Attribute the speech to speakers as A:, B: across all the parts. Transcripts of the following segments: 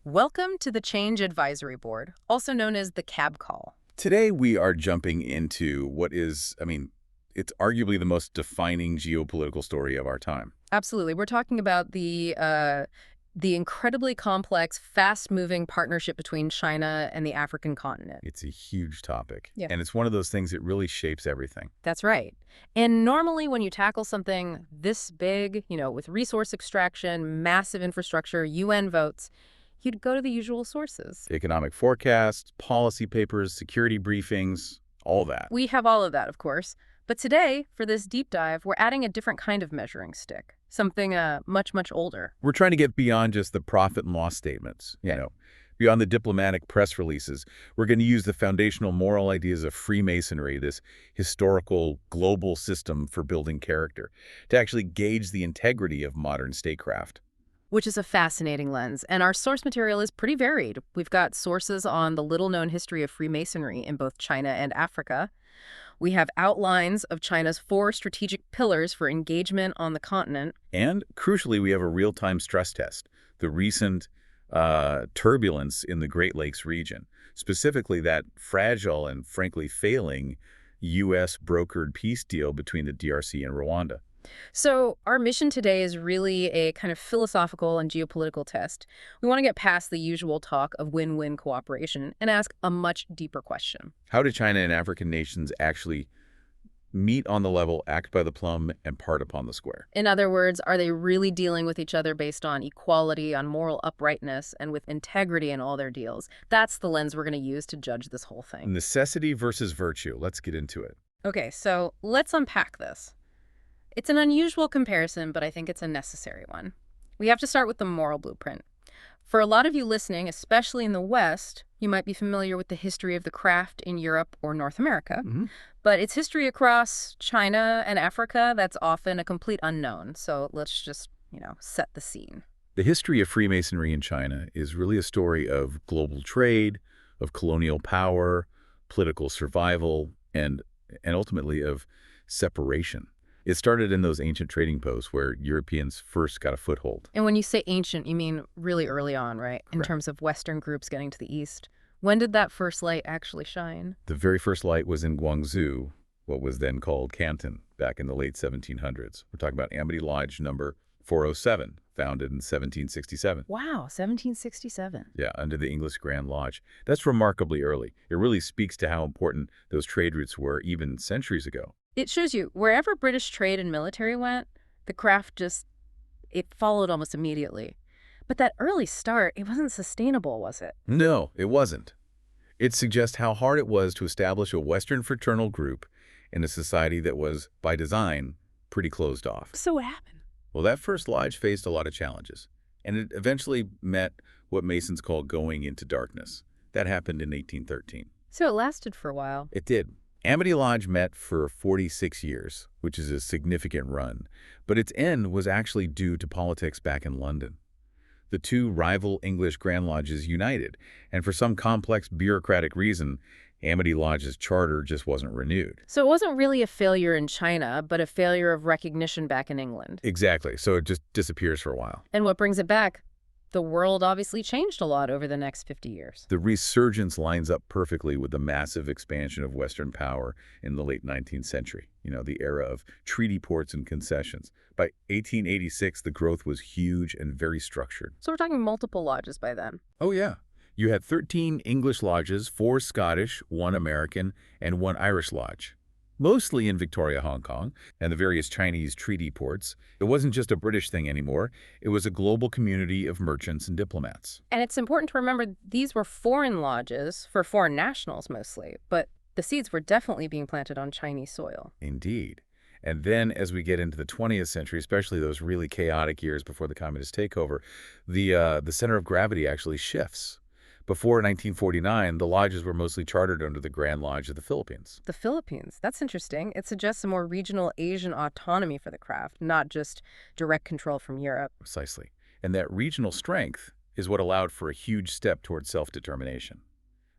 A: Welcome to the Change Advisory Board, also known as the CAB call.
B: Today, we are jumping into what is, it's arguably the most defining geopolitical story of our time.
A: Absolutely. We're talking about the incredibly complex, fast-moving partnership between China and the African continent.
B: It's a huge topic.
A: Yeah.
B: And it's one of those things that really shapes everything.
A: That's right. And normally when you tackle something this big, with resource extraction, massive infrastructure, UN votes, you'd go to the usual sources.
B: Economic forecasts, policy papers, security briefings, all that.
A: We have all of that, of course. But today, for this deep dive, we're adding a different kind of measuring stick, something much, much older.
B: We're trying to get beyond just the profit and loss statements, beyond the diplomatic press releases. We're going to use the foundational moral ideas of Freemasonry, this historical global system for building character, to actually gauge the integrity of modern statecraft.
A: Which is a fascinating lens, and our source material is pretty varied. We've got sources on the little-known history of Freemasonry in both China and Africa. We have outlines of China's 4 strategic pillars for engagement on the continent.
B: And, crucially, we have a real-time stress test, the recent turbulence in the Great Lakes region, specifically that fragile and, frankly, failing U.S.-brokered peace deal between the DRC and Rwanda.
A: So our mission today is really a kind of philosophical and geopolitical test. We want to get past the usual talk of win-win cooperation and ask a much deeper question.
B: How do China and African nations actually meet on the level, act by the plumb, and part upon the square?
A: In other words, are they really dealing with each other based on equality, on moral uprightness, and with integrity in all their deals? That's the lens we're going to use to judge this whole thing.
B: Necessity versus virtue. Let's get into it.
A: Okay, so let's unpack this. It's an unusual comparison, but I think it's a necessary one. We have to start with the moral blueprint. For a lot of you listening, especially in the West, you might be familiar with the history of the craft in Europe or North America. But its history across China and Africa, that's often a complete unknown. So let's just, set the scene.
B: The history of Freemasonry in China is really a story of global trade, of colonial power, political survival, and ultimately of separation. It started in those ancient trading posts where Europeans first got a foothold.
A: And when you say ancient, you mean really early on, right? In terms of Western groups getting to the east. When did that first light actually shine?
B: The very first light was in Guangzhou, what was then called Canton, back in the late 1700s. We're talking about Amity Lodge number 407, founded in 1767.
A: Wow, 1767.
B: Yeah, under the English Grand Lodge. That's remarkably early. It really speaks to how important those trade routes were even centuries ago.
A: It shows you, wherever British trade and military went, the craft it followed almost immediately. But that early start, it wasn't sustainable, was it?
B: No, it wasn't. It suggests how hard it was to establish a Western fraternal group in a society that was, by design, pretty closed off.
A: So what happened?
B: Well, that first lodge faced a lot of challenges, and it eventually met what Masons call going into darkness. That happened in 1813.
A: So it lasted for a while.
B: It did. Amity Lodge met for 46 years, which is a significant run, but its end was actually due to politics back in London. The 2 rival English Grand Lodges united, and for some complex bureaucratic reason, Amity Lodge's charter just wasn't renewed.
A: So it wasn't really a failure in China, but a failure of recognition back in England.
B: Exactly, so it just disappears for a while.
A: And what brings it back? The world obviously changed a lot over the next 50 years.
B: The resurgence lines up perfectly with the massive expansion of Western power in the late 19th century, the era of treaty ports and concessions. By 1886, the growth was huge and very structured.
A: So we're talking multiple lodges by then.
B: Oh, yeah. You had 13 English lodges, 4 Scottish, 1 American, and 1 Irish lodge. Mostly in Victoria, Hong Kong, and the various Chinese treaty ports. It wasn't just a British thing anymore. It was a global community of merchants and diplomats.
A: And it's important to remember these were foreign lodges for foreign nationals mostly, but the seeds were definitely being planted on Chinese soil.
B: Indeed. And then as we get into the 20th century, especially those really chaotic years before the communist takeover, the center of gravity actually shifts. Before 1949, the lodges were mostly chartered under the Grand Lodge of the Philippines.
A: The Philippines. That's interesting. It suggests a more regional Asian autonomy for the craft, not just direct control from Europe.
B: Precisely. And that regional strength is what allowed for a huge step towards self-determination.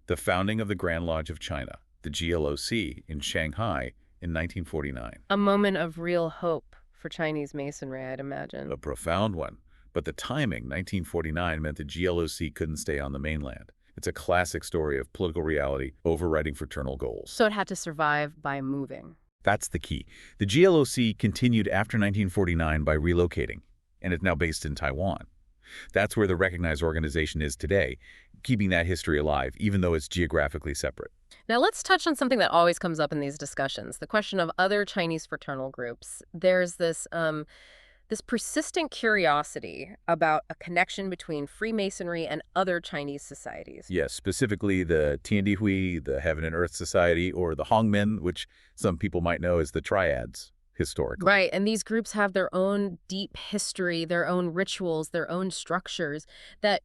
B: The founding of the Grand Lodge of China, the GLOC, in Shanghai in 1949.
A: A moment of real hope for Chinese Masonry, I'd imagine.
B: A profound one. But the timing, 1949, meant the GLOC couldn't stay on the mainland. It's a classic story of political reality overriding fraternal goals.
A: So it had to survive by moving.
B: That's the key. The GLOC continued after 1949 by relocating, and it's now based in Taiwan. That's where the recognized organization is today, keeping that history alive, even though it's geographically separate.
A: Now let's touch on something that always comes up in these discussions, the question of other Chinese fraternal groups. There's this persistent curiosity about a connection between Freemasonry and other Chinese societies.
B: Yes, specifically the Tiandihui, the Heaven and Earth Society, or the Hongmen, which some people might know as the Triads historically.
A: Right, and these groups have their own deep history, their own rituals, their own structures that,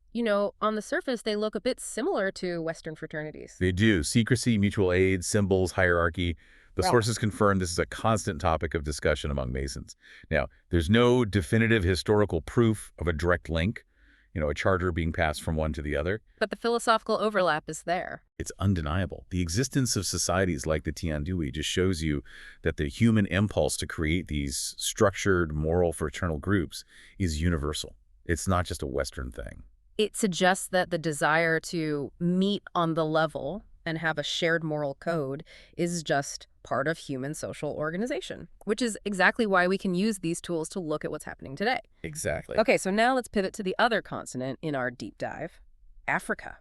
A: on the surface, they look a bit similar to Western fraternities.
B: They do. Secrecy, mutual aid, symbols, hierarchy. The
A: Right.
B: sources confirm this is a constant topic of discussion among Masons. Now, there's no definitive historical proof of a direct link, a charter being passed from one to the other.
A: But the philosophical overlap is there.
B: It's undeniable. The existence of societies like the Tiandihui just shows you that the human impulse to create these structured, moral fraternal groups is universal. It's not just a Western thing.
A: It suggests that the desire to meet on the level and have a shared moral code is just part of human social organization, which is exactly why we can use these tools to look at what's happening today.
B: Exactly.
A: Okay, so now let's pivot to the other continent in our deep dive, Africa.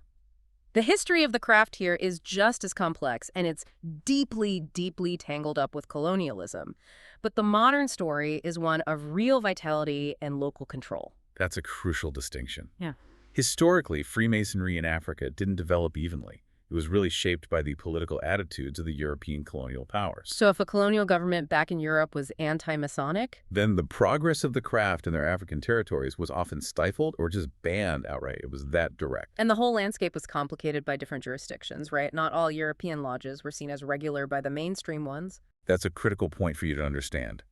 A: The history of the craft here is just as complex, and it's deeply, deeply tangled up with colonialism. But the modern story is one of real vitality and local control.
B: That's a crucial distinction.
A: Yeah.
B: Historically, Freemasonry in Africa didn't develop evenly. It was really shaped by the political attitudes of the European colonial powers.
A: So if a colonial government back in Europe was anti-Masonic?
B: Then the progress of the craft in their African territories was often stifled or just banned outright. It was that direct.
A: And the whole landscape was complicated by different jurisdictions, right? Not all European lodges were seen as regular by the mainstream ones.
B: That's a critical point for you to understand.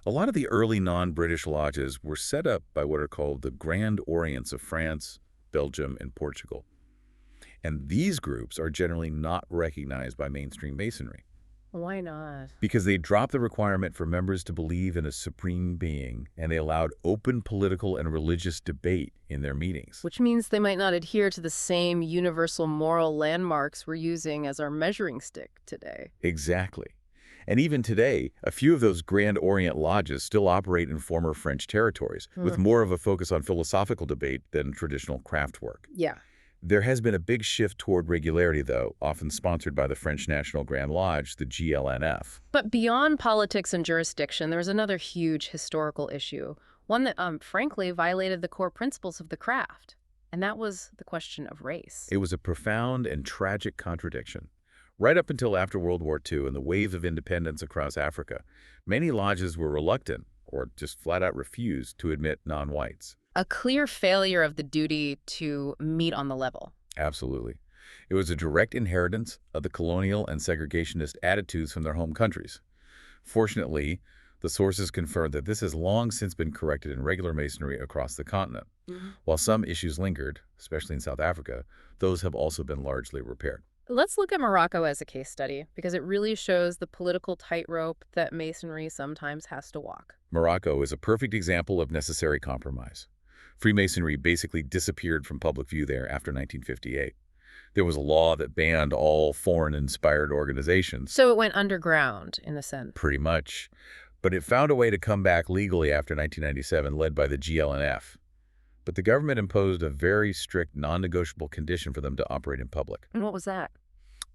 B: A lot of the early non-British lodges were set up by what are called the Grand Orients of France, Belgium, and Portugal. And these groups are generally not recognized by mainstream Masonry.
A: Why not?
B: Because they dropped the requirement for members to believe in a supreme being, and they allowed open political and religious debate in their meetings.
A: Which means they might not adhere to the same universal moral landmarks we're using as our measuring stick today.
B: Exactly. And even today, a few of those Grand Orient lodges still operate in former French territories, with more of a focus on philosophical debate than traditional craft work.
A: Yeah.
B: There has been a big shift toward regularity, though, often sponsored by the French National Grand Lodge, the GLNF.
A: But beyond politics and jurisdiction, there's another huge historical issue, one that, frankly, violated the core principles of the craft. And that was the question of race.
B: It was a profound and tragic contradiction. Right up until after World War II and the wave of independence across Africa, many lodges were reluctant, or just flat out refused, to admit non-whites.
A: A clear failure of the duty to meet on the level.
B: Absolutely. It was a direct inheritance of the colonial and segregationist attitudes from their home countries. Fortunately, the sources confirmed that this has long since been corrected in regular Masonry across the continent. While some issues lingered, especially in South Africa, those have also been largely repaired.
A: Let's look at Morocco as a case study, because it really shows the political tightrope that Masonry sometimes has to walk.
B: Morocco is a perfect example of necessary compromise. Freemasonry basically disappeared from public view there after 1958. There was a law that banned all foreign-inspired organizations.
A: So it went underground, in a sense.
B: Pretty much. But it found a way to come back legally after 1997, led by the GLNF. But the government imposed a very strict, non-negotiable condition for them to operate in public.
A: And what was that?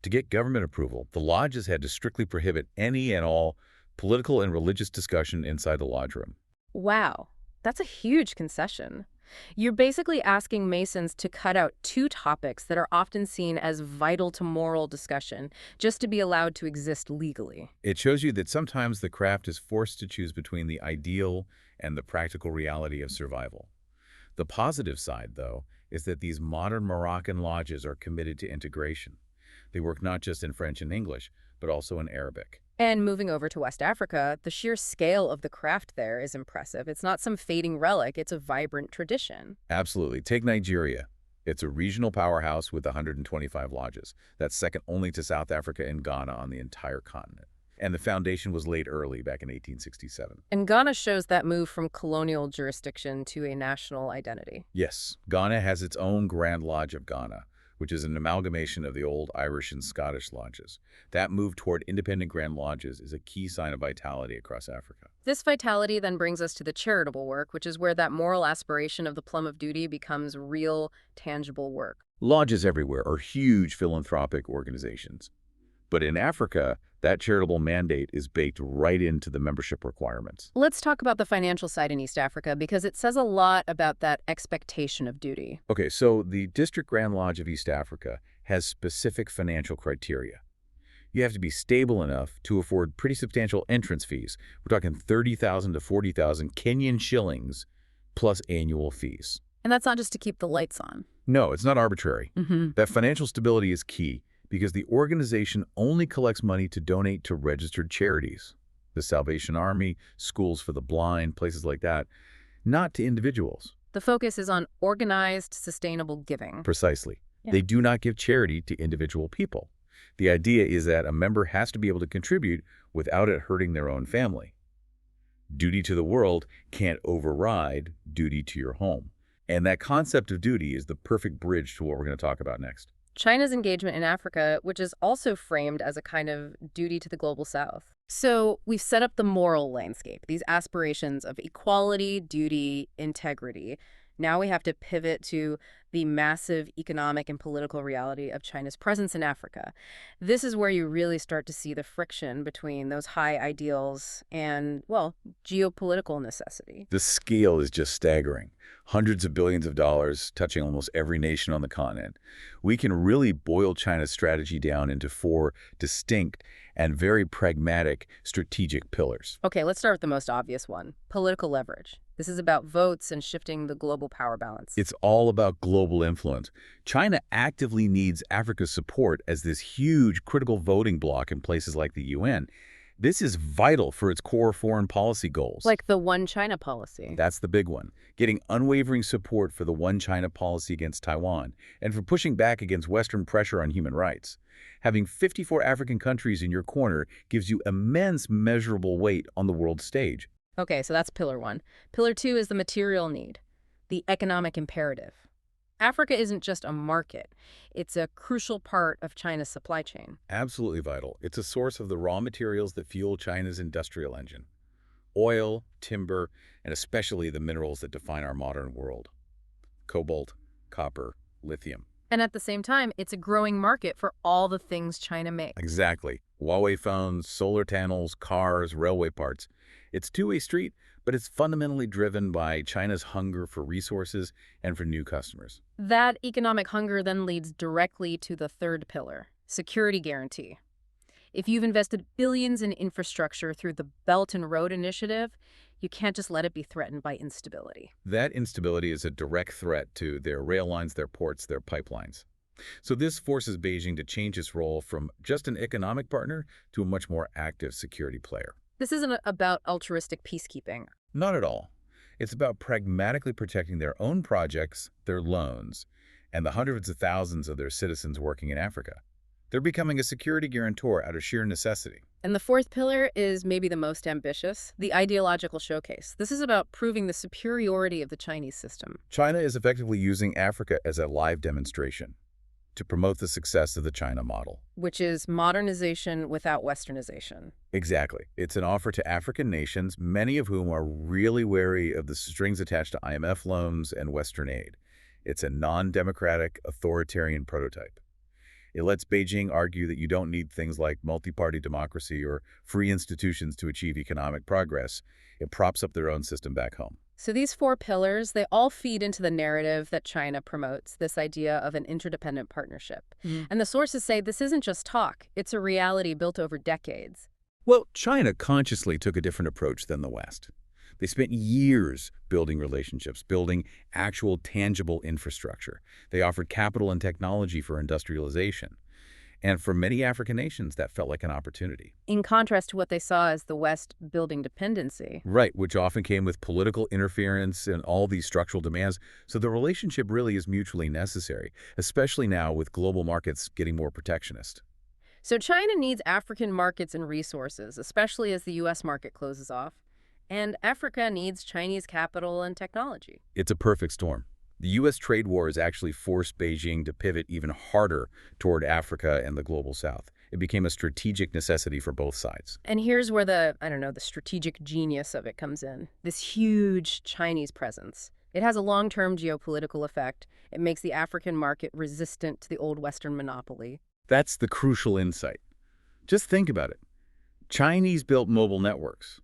B: To get government approval, the lodges had to strictly prohibit any and all political and religious discussion inside the lodge room.
A: Wow, that's a huge concession. You're basically asking Masons to cut out two topics that are often seen as vital to moral discussion, just to be allowed to exist legally.
B: It shows you that sometimes the craft is forced to choose between the ideal and the practical reality of survival. The positive side, though, is that these modern Moroccan lodges are committed to integration. They work not just in French and English, but also in Arabic.
A: And moving over to West Africa, the sheer scale of the craft there is impressive. It's not some fading relic, it's a vibrant tradition.
B: Absolutely. Take Nigeria. It's a regional powerhouse with 125 lodges. That's second only to South Africa and Ghana on the entire continent. And the foundation was laid early, back in 1867.
A: And Ghana shows that move from colonial jurisdiction to a national identity.
B: Yes, Ghana has its own Grand Lodge of Ghana, which is an amalgamation of the old Irish and Scottish lodges. That move toward independent Grand Lodges is a key sign of vitality across Africa.
A: This vitality then brings us to the charitable work, which is where that moral aspiration of the plumb of duty becomes real, tangible work.
B: Lodges everywhere are huge philanthropic organizations. But in Africa, that charitable mandate is baked right into the membership requirements.
A: Let's talk about the financial side in East Africa because it says a lot about that expectation of duty.
B: Okay, so the District Grand Lodge of East Africa has specific financial criteria. You have to be stable enough to afford pretty substantial entrance fees. We're talking 30,000 to 40,000 Kenyan shillings plus annual fees.
A: And that's not just to keep the lights on.
B: No, it's not arbitrary. That financial stability is key because the organization only collects money to donate to registered charities, the Salvation Army, schools for the blind, places like that, not to individuals.
A: The focus is on organized, sustainable giving.
B: Precisely.
A: Yeah.
B: They do not give charity to individual people. The idea is that a member has to be able to contribute without it hurting their own family. Duty to the world can't override duty to your home. And that concept of duty is the perfect bridge to what we're going to talk about next.
A: China's engagement in Africa, which is also framed as a kind of duty to the global south. So we've set up the moral landscape, these aspirations of equality, duty, integrity. Now we have to pivot to the massive economic and political reality of China's presence in Africa. This is where you really start to see the friction between those high ideals and, well, geopolitical necessity.
B: The scale is just staggering. Hundreds of billions of dollars touching almost every nation on the continent. We can really boil China's strategy down into 4 distinct and very pragmatic strategic pillars.
A: Okay, let's start with the most obvious one, political leverage. This is about votes and shifting the global power balance.
B: It's all about global influence. China actively needs Africa's support as this huge critical voting bloc in places like the UN. This is vital for its core foreign policy goals.
A: Like the One China policy.
B: That's the big one. Getting unwavering support for the One China policy against Taiwan and for pushing back against Western pressure on human rights. Having 54 African countries in your corner gives you immense measurable weight on the world stage.
A: Okay, so that's pillar 1. Pillar 2 is the material need, the economic imperative. Africa isn't just a market. It's a crucial part of China's supply chain.
B: Absolutely vital. It's a source of the raw materials that fuel China's industrial engine. Oil, timber, and especially the minerals that define our modern world. Cobalt, copper, lithium.
A: And at the same time, it's a growing market for all the things China makes.
B: Exactly. Huawei phones, solar panels, cars, railway parts. It's a two-way street, but it's fundamentally driven by China's hunger for resources and for new customers.
A: That economic hunger then leads directly to the third pillar, security guarantee. If you've invested billions in infrastructure through the Belt and Road Initiative, you can't just let it be threatened by instability.
B: That instability is a direct threat to their rail lines, their ports, their pipelines. So this forces Beijing to change its role from just an economic partner to a much more active security player.
A: This isn't about altruistic peacekeeping.
B: Not at all. It's about pragmatically protecting their own projects, their loans, and the hundreds of thousands of their citizens working in Africa. They're becoming a security guarantor out of sheer necessity.
A: And the fourth pillar is maybe the most ambitious, the ideological showcase. This is about proving the superiority of the Chinese system.
B: China is effectively using Africa as a live demonstration to promote the success of the China model.
A: Which is modernization without westernization.
B: Exactly. It's an offer to African nations, many of whom are really wary of the strings attached to IMF loans and Western aid. It's a non-democratic, authoritarian prototype. It lets Beijing argue that you don't need things like multi-party democracy or free institutions to achieve economic progress. It props up their own system back home.
A: So these 4 pillars, they all feed into the narrative that China promotes, this idea of an interdependent partnership. And the sources say this isn't just talk, it's a reality built over decades.
B: Well, China consciously took a different approach than the West. They spent years building relationships, building actual tangible infrastructure. They offered capital and technology for industrialization. And for many African nations, that felt like an opportunity.
A: In contrast to what they saw as the West building dependency.
B: Right, which often came with political interference and all these structural demands. So the relationship really is mutually necessary, especially now with global markets getting more protectionist.
A: So China needs African markets and resources, especially as the U.S. market closes off. And Africa needs Chinese capital and technology.
B: It's a perfect storm. The U.S. trade war has actually forced Beijing to pivot even harder toward Africa and the global south. It became a strategic necessity for both sides.
A: And here's where I don't know, the strategic genius of it comes in. This huge Chinese presence. It has a long-term geopolitical effect. It makes the African market resistant to the old Western monopoly.
B: That's the crucial insight. Just think about it. Chinese-built mobile networks,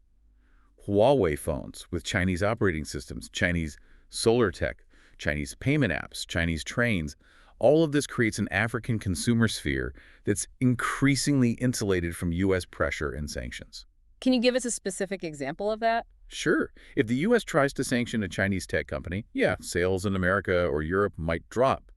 B: Huawei phones with Chinese operating systems, Chinese solar tech, Chinese payment apps, Chinese trains. All of this creates an African consumer sphere that's increasingly insulated from U.S. pressure and sanctions.
A: Can you give us a specific example of that?
B: Sure, if the U.S. tries to sanction a Chinese tech company, yeah, sales in America or Europe might drop.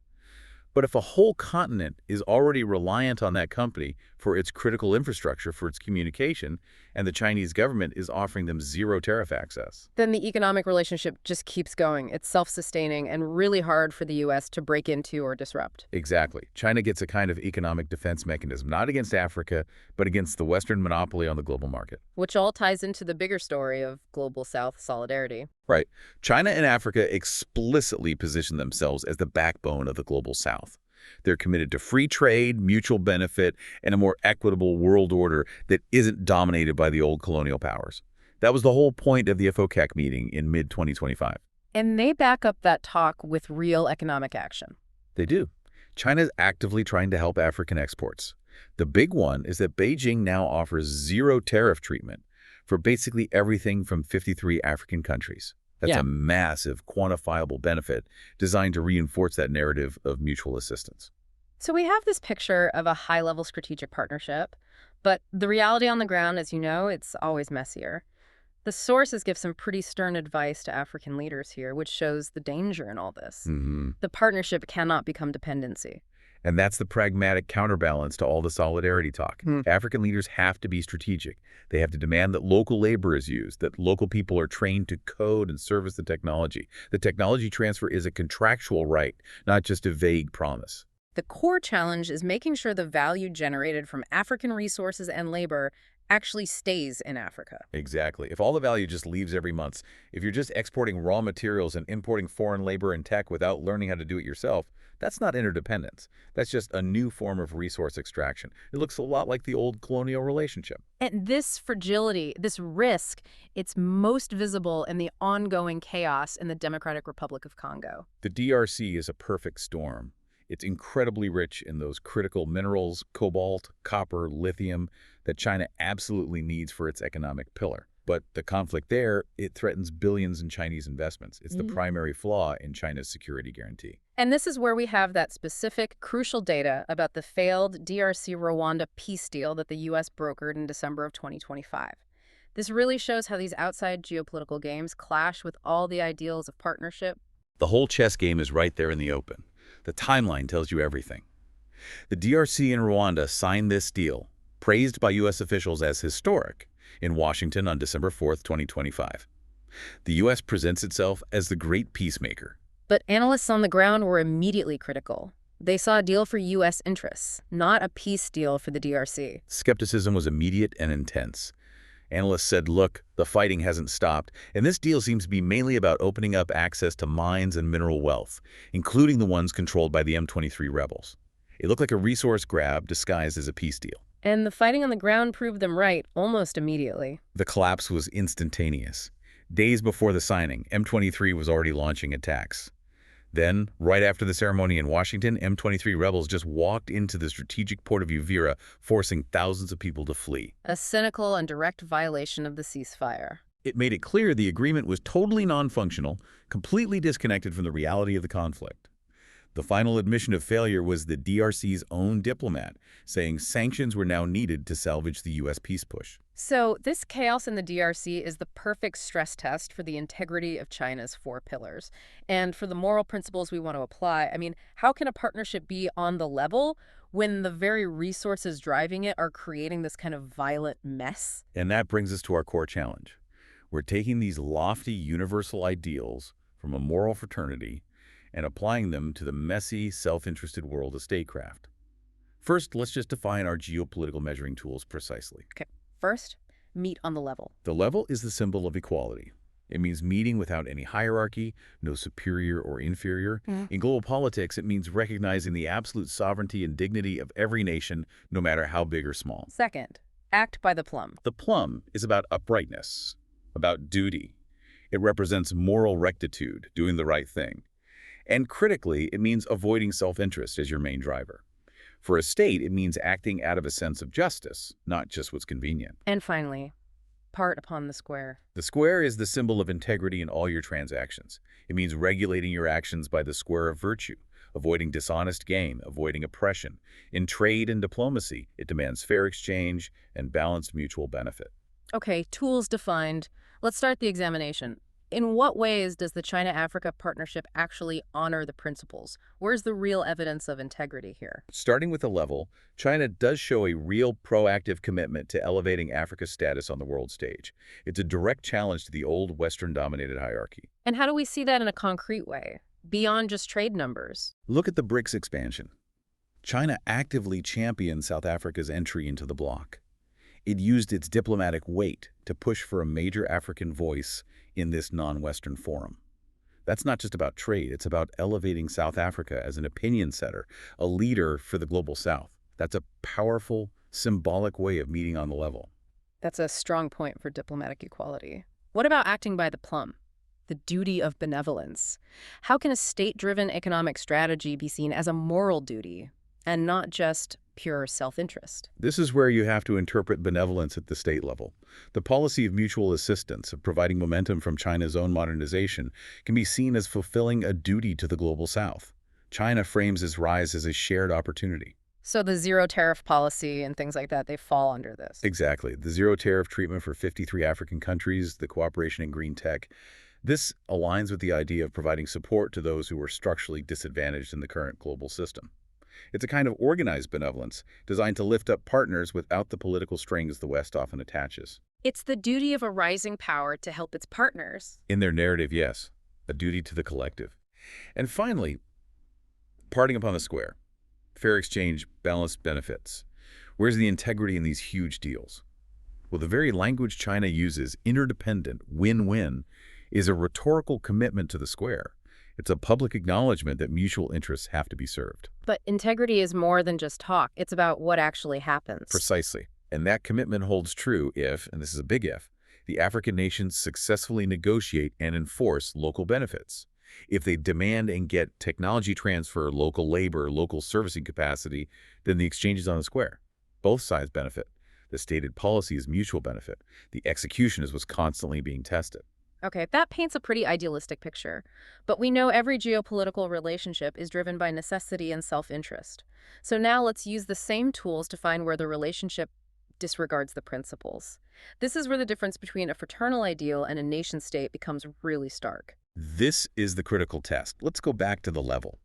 B: But if a whole continent is already reliant on that company for its critical infrastructure, for its communication, and the Chinese government is offering them zero tariff access.
A: Then the economic relationship just keeps going. It's self-sustaining and really hard for the U.S. to break into or disrupt.
B: Exactly. China gets a kind of economic defense mechanism, not against Africa, but against the Western monopoly on the global market.
A: Which all ties into the bigger story of global South solidarity.
B: Right. China and Africa explicitly position themselves as the backbone of the global South. They're committed to free trade, mutual benefit, and a more equitable world order that isn't dominated by the old colonial powers. That was the whole point of the FOCAC meeting in mid-2025.
A: And they back up that talk with real economic action.
B: They do. China's actively trying to help African exports. The big one is that Beijing now offers zero tariff treatment for basically everything from 53 African countries. That's a massive, quantifiable benefit designed to reinforce that narrative of mutual assistance.
A: So we have this picture of a high-level strategic partnership, but the reality on the ground, as you know, it's always messier. The sources give some pretty stern advice to African leaders here, which shows the danger in all this. The partnership cannot become dependency.
B: And that's the pragmatic counterbalance to all the solidarity talk. African leaders have to be strategic. They have to demand that local labor is used, that local people are trained to code and service the technology. The technology transfer is a contractual right, not just a vague promise.
A: The core challenge is making sure the value generated from African resources and labor actually stays in Africa.
B: Exactly. If all the value just leaves every month, if you're just exporting raw materials and importing foreign labor and tech without learning how to do it yourself, that's not interdependence. That's just a new form of resource extraction. It looks a lot like the old colonial relationship.
A: And this fragility, this risk, it's most visible in the ongoing chaos in the Democratic Republic of Congo.
B: The DRC is a perfect storm. It's incredibly rich in those critical minerals, cobalt, copper, lithium, that China absolutely needs for its economic pillar. But the conflict there, it threatens billions in Chinese investments. It's the primary flaw in China's security guarantee.
A: And this is where we have that specific, crucial data about the failed DRC-Rwanda peace deal that the U.S. brokered in December of 2025. This really shows how these outside geopolitical games clash with all the ideals of partnership.
B: The whole chess game is right there in the open. The timeline tells you everything. The DRC and Rwanda signed this deal, praised by U.S. officials as historic, in Washington on December 4th, 2025. The U.S. presents itself as the great peacemaker.
A: But analysts on the ground were immediately critical. They saw a deal for U.S. interests, not a peace deal for the DRC.
B: Skepticism was immediate and intense. Analysts said, look, the fighting hasn't stopped, and this deal seems to be mainly about opening up access to mines and mineral wealth, including the ones controlled by the M23 rebels. It looked like a resource grab disguised as a peace deal.
A: And the fighting on the ground proved them right almost immediately.
B: The collapse was instantaneous. Days before the signing, M23 was already launching attacks. Then, right after the ceremony in Washington, M23 rebels just walked into the strategic port of Uvira, forcing thousands of people to flee.
A: A cynical and direct violation of the ceasefire.
B: It made it clear the agreement was totally non-functional, completely disconnected from the reality of the conflict. The final admission of failure was the DRC's own diplomat, saying sanctions were now needed to salvage the U.S. peace push.
A: So this chaos in the DRC is the perfect stress test for the integrity of China's 4 pillars. And for the moral principles we want to apply, I mean, how can a partnership be on the level when the very resources driving it are creating this kind of violent mess?
B: And that brings us to our core challenge. We're taking these lofty universal ideals from a moral fraternity and applying them to the messy, self-interested world of statecraft. First, let's just define our geopolitical measuring tools precisely.
A: Okay, first, meet on the level.
B: The level is the symbol of equality. It means meeting without any hierarchy, no superior or inferior. In global politics, it means recognizing the absolute sovereignty and dignity of every nation, no matter how big or small.
A: Second, act by the plumb.
B: The plumb is about uprightness, about duty. It represents moral rectitude, doing the right thing. And critically, it means avoiding self-interest as your main driver. For a state, it means acting out of a sense of justice, not just what's convenient.
A: And finally, part upon the square.
B: The square is the symbol of integrity in all your transactions. It means regulating your actions by the square of virtue, avoiding dishonest gain, avoiding oppression. In trade and diplomacy, it demands fair exchange and balanced mutual benefit.
A: Okay, tools defined. Let's start the examination. In what ways does the China-Africa partnership actually honor the principles? Where's the real evidence of integrity here?
B: Starting with the level, China does show a real proactive commitment to elevating Africa's status on the world stage. It's a direct challenge to the old Western-dominated hierarchy.
A: And how do we see that in a concrete way, beyond just trade numbers?
B: Look at the BRICS expansion. China actively championed South Africa's entry into the bloc. It used its diplomatic weight to push for a major African voice in this non-Western forum. That's not just about trade, it's about elevating South Africa as an opinion setter, a leader for the global South. That's a powerful, symbolic way of meeting on the level.
A: That's a strong point for diplomatic equality. What about acting by the plumb? The duty of benevolence. How can a state-driven economic strategy be seen as a moral duty and not just pure self-interest?
B: This is where you have to interpret benevolence at the state level. The policy of mutual assistance, of providing momentum from China's own modernization, can be seen as fulfilling a duty to the global South. China frames its rise as a shared opportunity.
A: So the zero tariff policy and things like that, they fall under this.
B: Exactly. The zero tariff treatment for 53 African countries, the cooperation in green tech. This aligns with the idea of providing support to those who are structurally disadvantaged in the current global system. It's a kind of organized benevolence designed to lift up partners without the political strings the West often attaches.
A: It's the duty of a rising power to help its partners.
B: In their narrative, yes, a duty to the collective. And finally, parting upon the square. Fair exchange, balanced benefits. Where's the integrity in these huge deals? Well, the very language China uses, interdependent, win-win, is a rhetorical commitment to the square. It's a public acknowledgement that mutual interests have to be served.
A: But integrity is more than just talk. It's about what actually happens.
B: Precisely. And that commitment holds true if, and this is a big if, the African nations successfully negotiate and enforce local benefits. If they demand and get technology transfer, local labor, local servicing capacity, then the exchange is on the square. Both sides benefit. The stated policy is mutual benefit. The execution is what's constantly being tested.
A: Okay, that paints a pretty idealistic picture. But we know every geopolitical relationship is driven by necessity and self-interest. So now let's use the same tools to find where the relationship disregards the principles. This is where the difference between a fraternal ideal and a nation-state becomes really stark.
B: This is the critical test. Let's go back to the level.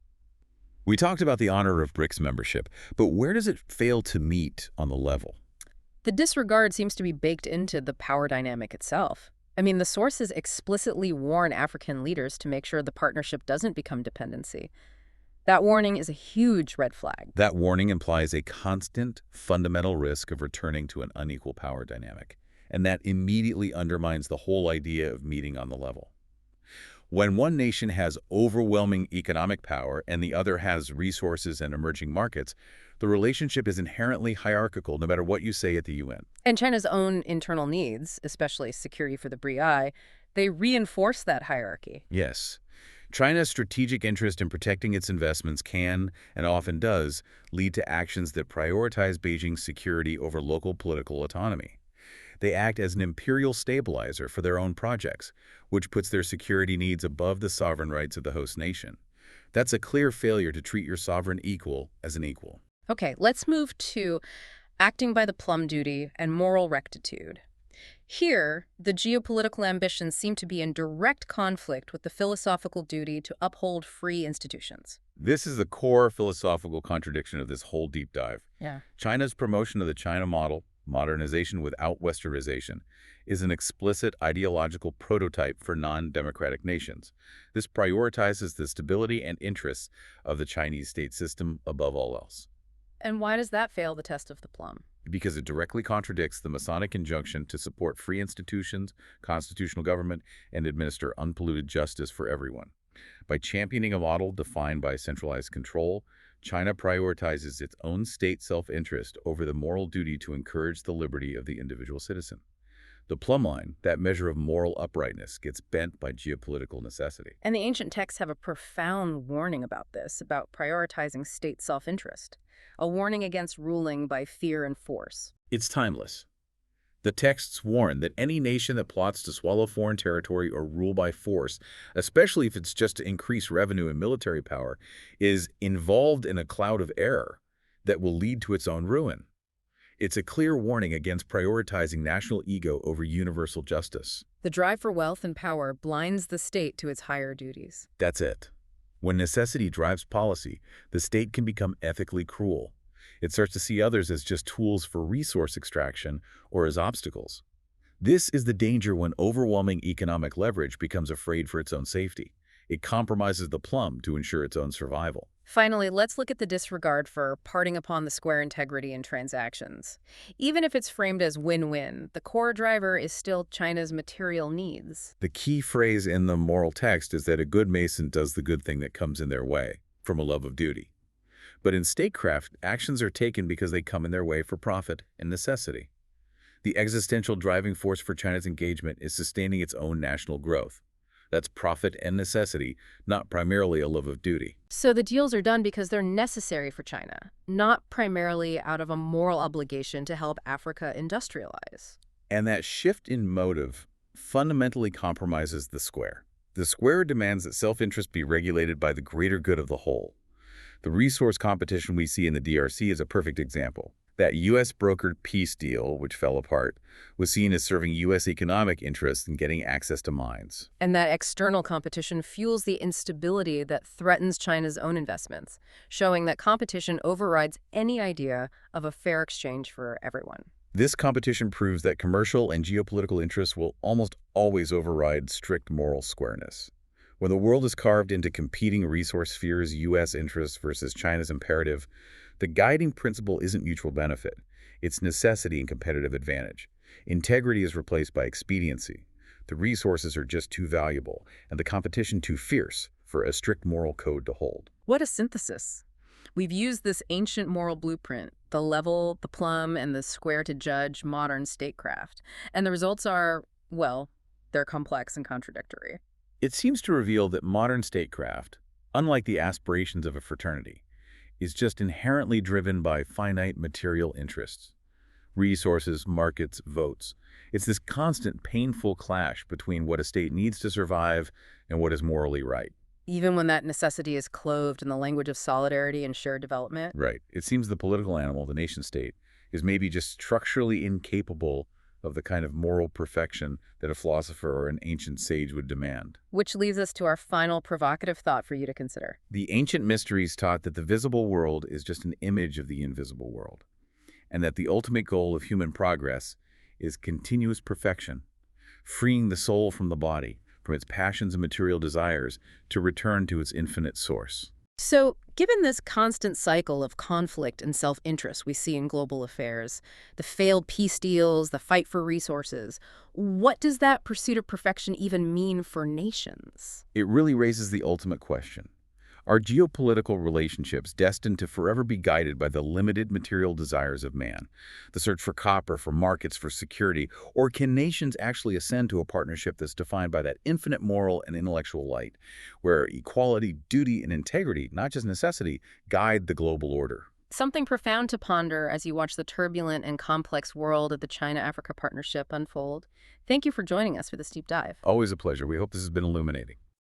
B: We talked about the honor of BRICS membership, but where does it fail to meet on the level?
A: The disregard seems to be baked into the power dynamic itself. I mean, the sources explicitly warn African leaders to make sure the partnership doesn't become dependency. That warning is a huge red flag.
B: That warning implies a constant, fundamental risk of returning to an unequal power dynamic, and that immediately undermines the whole idea of meeting on the level. When one nation has overwhelming economic power and the other has resources and emerging markets, the relationship is inherently hierarchical no matter what you say at the UN.
A: And China's own internal needs, especially security for the BRI, they reinforce that hierarchy.
B: Yes. China's strategic interest in protecting its investments can, and often does, lead to actions that prioritize Beijing's security over local political autonomy. They act as an imperial stabilizer for their own projects, which puts their security needs above the sovereign rights of the host nation. That's a clear failure to treat your sovereign equal as an equal.
A: Okay, let's move to acting by the plumb duty and moral rectitude. Here, the geopolitical ambitions seem to be in direct conflict with the philosophical duty to uphold free institutions.
B: This is the core philosophical contradiction of this whole deep dive.
A: Yeah.
B: China's promotion of the China model, modernization without westernization, is an explicit ideological prototype for non-democratic nations. This prioritizes the stability and interests of the Chinese state system above all else.
A: And why does that fail the test of the plum?
B: because it directly contradicts the Masonic injunction to support free institutions, constitutional government, and administer unpolluted justice for everyone. By championing a model defined by centralized control, China prioritizes its own state self-interest over the moral duty to encourage the liberty of the individual citizen. The plumb line, that measure of moral uprightness, gets bent by geopolitical necessity.
A: And the ancient texts have a profound warning about this, about prioritizing state self-interest, a warning against ruling by fear and force.
B: It's timeless. The texts warn that any nation that plots to swallow foreign territory or rule by force, especially if it's just to increase revenue and military power, is involved in a cloud of error that will lead to its own ruin. It's a clear warning against prioritizing national ego over universal justice.
A: The drive for wealth and power blinds the state to its higher duties.
B: That's it. When necessity drives policy, the state can become ethically cruel. It starts to see others as just tools for resource extraction or as obstacles. This is the danger when overwhelming economic leverage becomes afraid for its own safety. It compromises the plumb to ensure its own survival.
A: Finally, let's look at the disregard for parting upon the square integrity in transactions. Even if it's framed as win-win, the core driver is still China's material needs.
B: The key phrase in the moral text is that a good Mason does the good thing that comes in their way, from a love of duty. But in statecraft, actions are taken because they come in their way for profit and necessity. The existential driving force for China's engagement is sustaining its own national growth. That's profit and necessity, not primarily a love of duty.
A: So the deals are done because they're necessary for China, not primarily out of a moral obligation to help Africa industrialize.
B: And that shift in motive fundamentally compromises the square. The square demands that self-interest be regulated by the greater good of the whole. The resource competition we see in the DRC is a perfect example. That U.S.-brokered peace deal, which fell apart, was seen as serving U.S. economic interests in getting access to mines.
A: And that external competition fuels the instability that threatens China's own investments, showing that competition overrides any idea of a fair exchange for everyone.
B: This competition proves that commercial and geopolitical interests will almost always override strict moral squareness. When the world is carved into competing resource spheres, U.S. interests versus China's imperative, the guiding principle isn't mutual benefit. It's necessity and competitive advantage. Integrity is replaced by expediency. The resources are just too valuable, and the competition too fierce for a strict moral code to hold.
A: What a synthesis. We've used this ancient moral blueprint, the level, the plumb, and the square to judge modern statecraft. And the results are, well, they're complex and contradictory.
B: It seems to reveal that modern statecraft, unlike the aspirations of a fraternity, is just inherently driven by finite material interests. Resources, markets, votes. It's this constant, painful clash between what a state needs to survive and what is morally right.
A: Even when that necessity is clothed in the language of solidarity and shared development?
B: Right. It seems the political animal, the nation-state, is maybe just structurally incapable of the kind of moral perfection that a philosopher or an ancient sage would demand.
A: Which leads us to our final provocative thought for you to consider.
B: The ancient mysteries taught that the visible world is just an image of the invisible world, and that the ultimate goal of human progress is continuous perfection, freeing the soul from the body, from its passions and material desires, to return to its infinite source.
A: So, given this constant cycle of conflict and self-interest we see in global affairs, the failed peace deals, the fight for resources, what does that pursuit of perfection even mean for nations?
B: It really raises the ultimate question. Are geopolitical relationships destined to forever be guided by the limited material desires of man, the search for copper, for markets, for security, or can nations actually ascend to a partnership that's defined by that infinite moral and intellectual light, where equality, duty, and integrity, not just necessity, guide the global order?
A: Something profound to ponder as you watch the turbulent and complex world of the China-Africa partnership unfold. Thank you for joining us for this deep dive.
B: Always a pleasure. We hope this has been illuminating.